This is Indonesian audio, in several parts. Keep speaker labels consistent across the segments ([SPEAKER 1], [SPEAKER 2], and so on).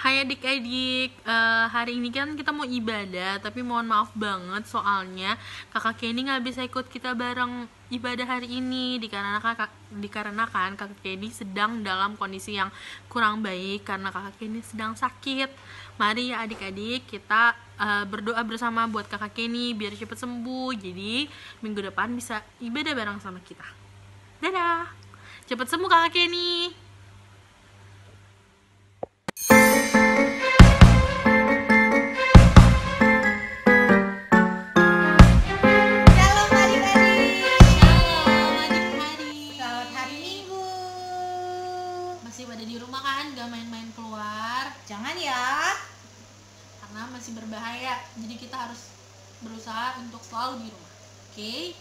[SPEAKER 1] Hai adik-adik, hari ini kan kita mau ibadah, tapi mohon maaf banget soalnya kakak Kenny nggak bisa ikut kita bareng ibadah hari ini dikarenakan kakak Kenny sedang dalam kondisi yang kurang baik karena kakak Kenny sedang sakit. Mari ya adik-adik kita berdoa bersama buat kakak Kenny biar cepat sembuh. Jadi minggu depan bisa ibadah bareng sama kita. Dadah, cepat sembuh kakak Kenny.
[SPEAKER 2] Shalom adik-adik.
[SPEAKER 1] Shalom adik-adik.
[SPEAKER 2] Selamat hari Minggu.
[SPEAKER 1] Masih pada di rumah kan, gak main-main keluar
[SPEAKER 2] Jangan ya.
[SPEAKER 1] karena masih berbahaya. Jadi kita harus berusaha untuk selalu di rumah. Oke?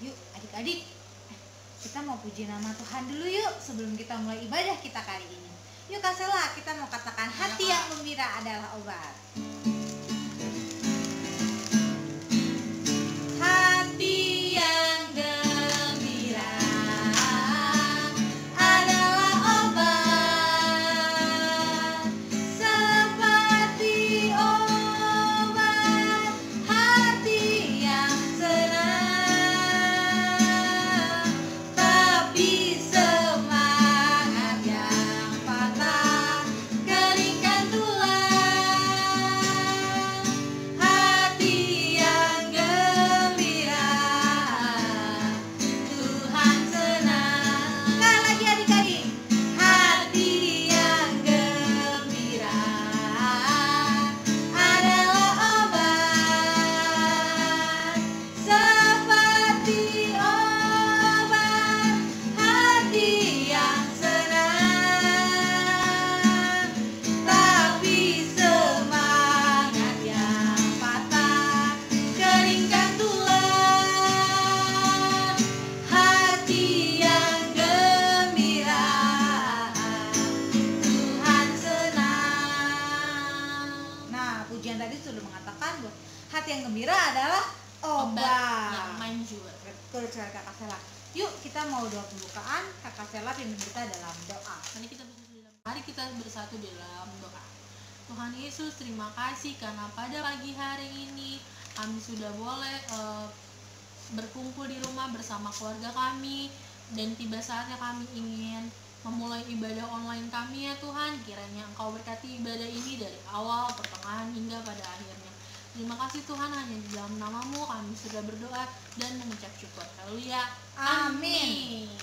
[SPEAKER 2] Yuk adik-adik, kita mau puji nama Tuhan dulu yuk sebelum kita mulai ibadah kita kali ini. Yuk Kak Sela, kita mau katakan hati yang gembira adalah obat. Hati yang gembira adalah obat, seperti obat hati yang senang. Tapi semangat yang patah keringkan tulang. Hati yang gembira Tuhan senang. Sekali lagi adik-adik. Hati yang gembira adalah obat, seperti obat hati yang senang. Tapi semangat yang patah keringkan tulang. Hati yang gembira Tuhan senang. Nah, pujian tadi sudah mengatakan bahwa hati yang gembira adalah obat.
[SPEAKER 1] Yang manjur.
[SPEAKER 2] Betul sekali Kakak Sela. Yuk kita mau doa pembukaan. Kakak Sela pimpin kita dalam doa.
[SPEAKER 1] Mari kita bersatu dalam doa. Tuhan Yesus, terima kasih karena pada pagi hari ini kami sudah boleh berkumpul di rumah bersama keluarga kami, dan tiba saatnya kami ingin memulai ibadah online kami ya Tuhan. Kiranya Engkau berkati ibadah ini dari awal, pertengahan hingga pada akhirnya. Terima kasih Tuhan, hanya di dalam nama-Mu kami sudah berdoa dan mengucap syukur. Haleluya.
[SPEAKER 2] Amin.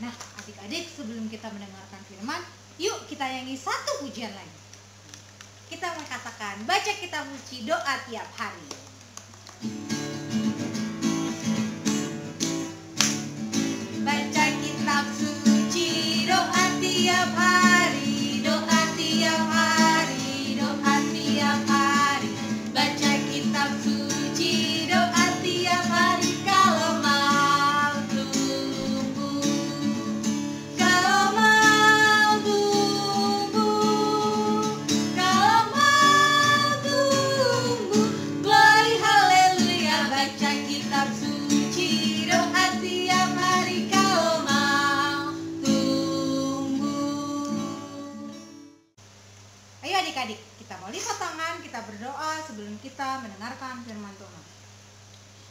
[SPEAKER 2] Nah, adik-adik, sebelum kita mendengarkan firman, yuk kita nyanyi satu pujian lagi. Kita mengatakan, baca kitab suci doa tiap hari. Baca kitab suci doa tiap hari, doa tiap hari, doa tiap hari. Baca kitab suci doa tiap hari kalau mau tumbuh. Kalau mau tumbuh, kalau mau tumbuh, glory haleluya. Baca kitab suci doa tiap hari kalau mau tumbuh. Ayo adik-adik, kita mau lipat tangan, kita berdoa sebelum kita mendengarkan firman Tuhan.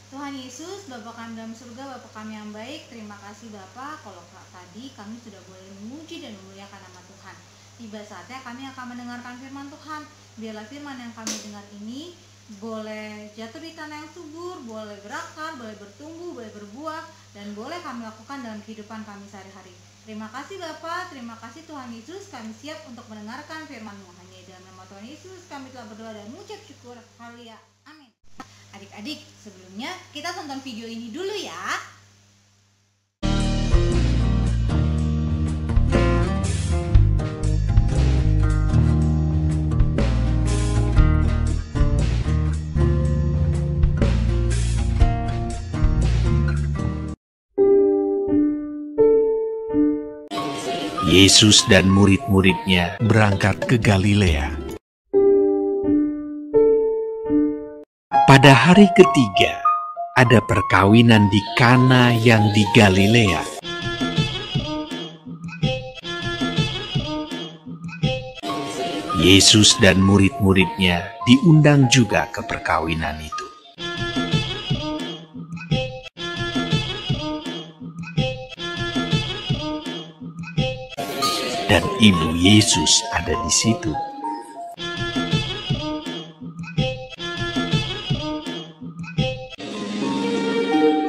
[SPEAKER 2] Tuhan Yesus, Bapa kami dalam surga, Bapa kami yang baik, terima kasih Bapa kalau tadi kami sudah boleh memuji dan memuliakan nama Tuhan. Tiba saatnya kami akan mendengarkan firman Tuhan. Biarlah firman yang kami dengar ini boleh jatuh di tanah yang subur, boleh berakar, boleh bertumbuh, boleh berbuah, dan boleh kami lakukan dalam kehidupan kami sehari-hari. Terima kasih Bapa, terima kasih Tuhan Yesus, kami siap untuk mendengarkan firman-Mu. Hanya dalam nama Tuhan Yesus kami telah berdoa dan mengucap syukur. Haleluya. Amin. Adik-adik, sebelumnya kita tonton video ini dulu ya.
[SPEAKER 3] Yesus dan murid-muridnya berangkat ke Galilea. Pada hari ketiga, ada perkawinan di Kana yang di Galilea. Yesus dan murid-muridnya diundang juga ke perkawinan itu. Dan ibu Yesus ada di situ.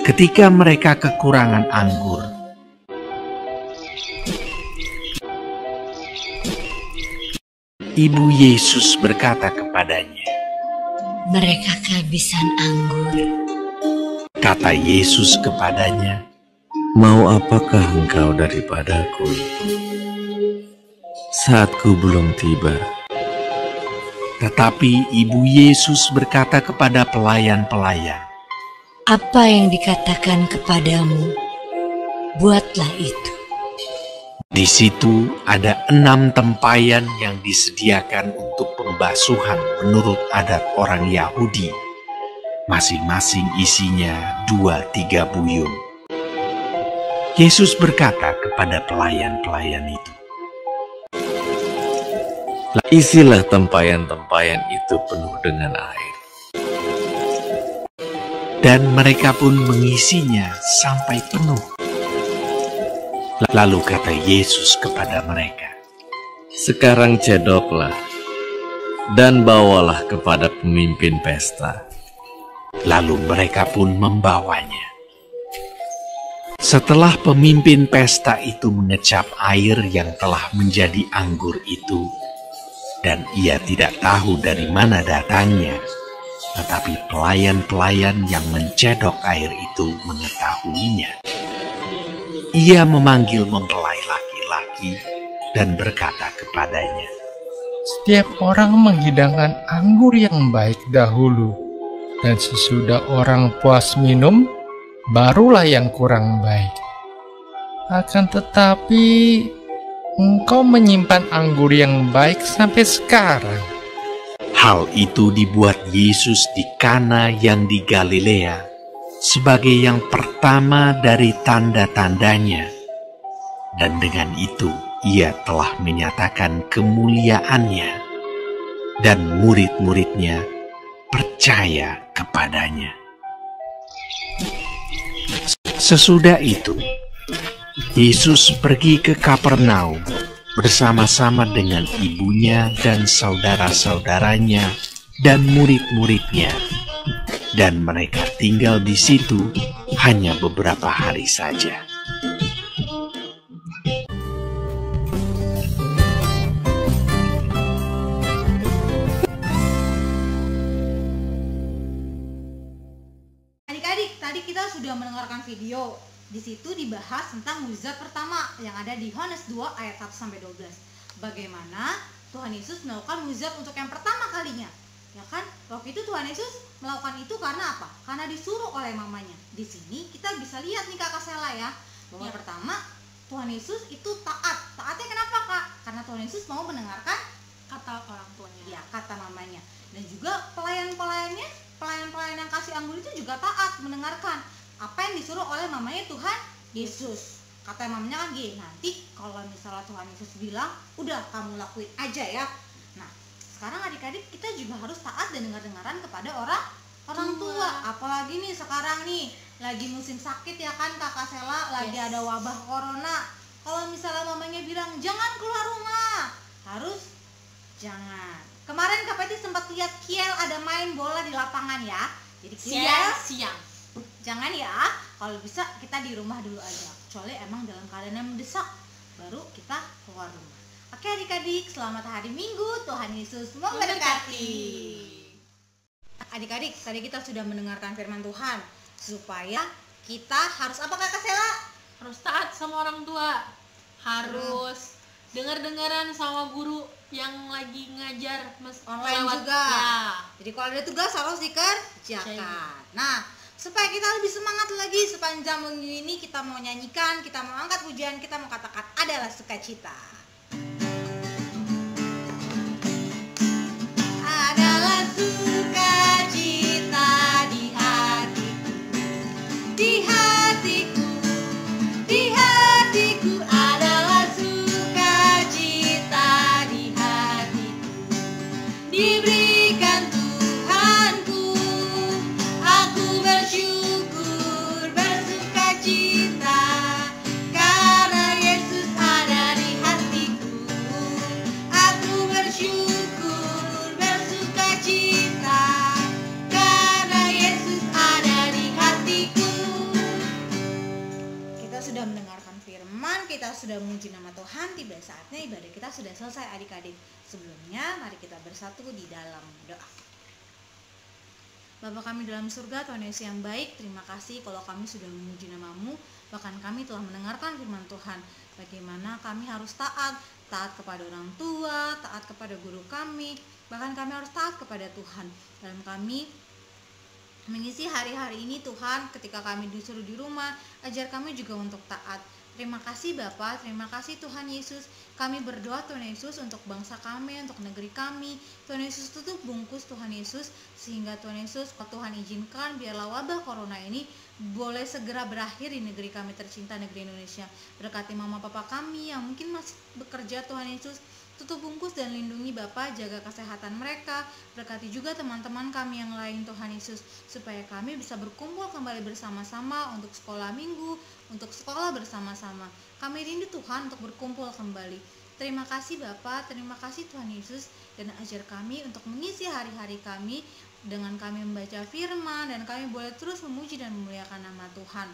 [SPEAKER 3] Ketika mereka kekurangan anggur, ibu Yesus berkata kepadanya,
[SPEAKER 4] "Mereka kehabisan anggur."
[SPEAKER 3] Kata Yesus kepadanya,
[SPEAKER 5] Mau apakah engkau daripadaku? Saatku belum tiba.
[SPEAKER 3] tetapi ibu Yesus berkata kepada pelayan-pelayan,
[SPEAKER 4] Apa yang dikatakan kepadamu, buatlah itu.
[SPEAKER 3] Di situ ada 6 tempayan yang disediakan untuk pembasuhan menurut adat orang Yahudi. Masing-masing isinya 2-3 buyung. Yesus berkata kepada pelayan-pelayan itu,
[SPEAKER 5] Isilah tempayan-tempayan itu penuh dengan air.
[SPEAKER 3] dan mereka pun mengisinya sampai penuh. Lalu kata Yesus kepada mereka,
[SPEAKER 5] Sekarang cedoklah dan bawalah kepada pemimpin pesta.
[SPEAKER 3] Lalu mereka pun membawanya. Setelah pemimpin pesta itu mengecap air yang telah menjadi anggur itu, dan ia tidak tahu dari mana datangnya, tetapi pelayan-pelayan yang mencedok air itu mengetahuinya. Ia memanggil mempelai laki-laki dan berkata kepadanya,
[SPEAKER 6] Setiap orang menghidangkan anggur yang baik dahulu, dan sesudah orang puas minum, barulah yang kurang baik. Akan tetapi, engkau menyimpan anggur yang baik sampai sekarang.
[SPEAKER 3] hal itu dibuat Yesus di Kana yang di Galilea sebagai yang pertama dari tanda-tandanya, dan dengan itu ia telah menyatakan kemuliaannya, dan murid-muridnya percaya kepadanya. Sesudah itu, Yesus pergi ke Kapernaum bersama-sama dengan ibunya dan saudara-saudaranya dan murid-muridnya, dan mereka tinggal di situ hanya beberapa hari saja.
[SPEAKER 2] Adik-adik, tadi kita sudah mendengarkan video. Di situ dibahas tentang mukjizat pertama yang ada di Yohanes 2 ayat 1-12. Bagaimana Tuhan Yesus melakukan mukjizat untuk yang pertama kalinya. Ya kan? Waktu itu Tuhan Yesus melakukan itu karena apa? Karena disuruh oleh mamanya. Di sini kita bisa lihat nih Kakak Sela ya, bahwa pertama Tuhan Yesus itu taat. Taatnya kenapa Kak? Karena Tuhan Yesus mau mendengarkan
[SPEAKER 1] Kata orang tuanya.
[SPEAKER 2] ya kata mamanya. Dan juga pelayan-pelayan yang kasih anggur itu juga taat mendengarkan apa yang disuruh oleh mamanya Tuhan Yesus. Kata mamanya kan gini, nanti kalau misalnya Tuhan Yesus bilang, udah kamu lakuin aja ya. Nah, sekarang adik-adik kita juga harus taat dan dengar-dengaran kepada orang tua. Apalagi nih sekarang nih lagi musim sakit ya kan Kakak Sela, lagi ada wabah corona. Kalau misalnya mamanya bilang jangan keluar rumah, harus jangan. Kemarin Kak Peti sempat lihat Kiel ada main bola di lapangan ya. Jadi Kiel
[SPEAKER 1] Siang.
[SPEAKER 2] jangan ya, kalau bisa kita di rumah dulu aja. Kecuali emang dalam keadaan yang mendesak, baru kita keluar rumah. Oke adik-adik, selamat hari Minggu. Tuhan Yesus memberkati. Adik-adik, tadi kita sudah mendengarkan firman Tuhan. Supaya kita harus apa Kakak Sela?
[SPEAKER 1] Harus taat sama orang tua. Harus dengar-dengaran sama guru yang lagi ngajar
[SPEAKER 2] Online juga.
[SPEAKER 1] Ya.
[SPEAKER 2] Jadi kalau ada tugas harus dikerjakan. Nah, supaya kita lebih semangat lagi sepanjang minggu ini kita mau nyanyikan, kita mau angkat pujian, kita mau katakan adalah sukacita. Adalah sukacita di hatiku, di hatiku, di hatiku adalah sukacita di hatiku. diberikan Tuhanku. Aku bersyukur, bersuka cita, karena Yesus ada di hatiku. Aku bersyukur, bersuka cita, karena Yesus ada di hatiku. Kita sudah mendengarkan firman, kita sudah memuji nama Tuhan. Tiba saatnya ibadah kita sudah selesai adik-adik. Sebelumnya mari kita bersatu di dalam doa. Bapa kami dalam surga, Tuhan Yesus yang baik, terima kasih kalau kami sudah memuji nama-Mu. Bahkan kami telah mendengarkan firman Tuhan, bagaimana kami harus taat kepada orang tua, taat kepada guru kami, bahkan kami harus taat kepada Tuhan. Dalam kami mengisi hari-hari ini Tuhan, ketika kami disuruh di rumah, ajar kami juga untuk taat. Terima kasih Bapa, terima kasih Tuhan Yesus. Kami berdoa Tuhan Yesus untuk bangsa kami, untuk negeri kami. Tuhan Yesus tutup bungkus Tuhan Yesus, sehingga Tuhan Yesus, Tuhan izinkan biarlah wabah corona ini boleh segera berakhir di negeri kami tercinta, negeri Indonesia. Berkati mama papa kami yang mungkin masih bekerja Tuhan Yesus, tutup bungkus dan lindungi Bapa, jaga kesehatan mereka. Berkati juga teman-teman kami yang lain Tuhan Yesus, supaya kami bisa berkumpul kembali bersama-sama untuk sekolah minggu, untuk sekolah bersama-sama. Kami rindu Tuhan untuk berkumpul kembali. Terima kasih Bapa, terima kasih Tuhan Yesus, dan ajar kami untuk mengisi hari-hari kami dengan kami membaca firman, dan kami boleh terus memuji dan memuliakan nama Tuhan.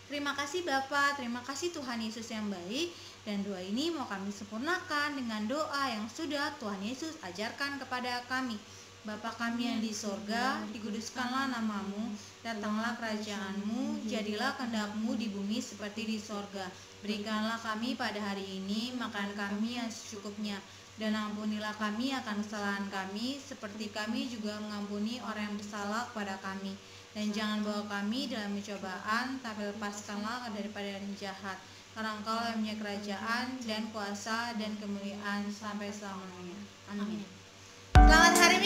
[SPEAKER 2] Terima kasih Bapa, terima kasih Tuhan Yesus yang baik. Dan doa ini mau kami sempurnakan dengan doa yang sudah Tuhan Yesus ajarkan kepada kami. Bapa kami yang di sorga, dikuduskanlah nama-Mu, datanglah kerajaan-Mu, jadilah kehendak-Mu di bumi seperti di sorga. Berikanlah kami pada hari ini makan kami yang secukupnya, dan ampunilah kami akan kesalahan kami, seperti kami juga mengampuni orang yang bersalah kepada kami. Dan jangan bawa kami dalam pencobaan, tapi lepaskanlah daripada yang jahat. Karena Engkau yang punya kerajaan dan kuasa dan kemuliaan sampai selamanya. Amin. Selamat hari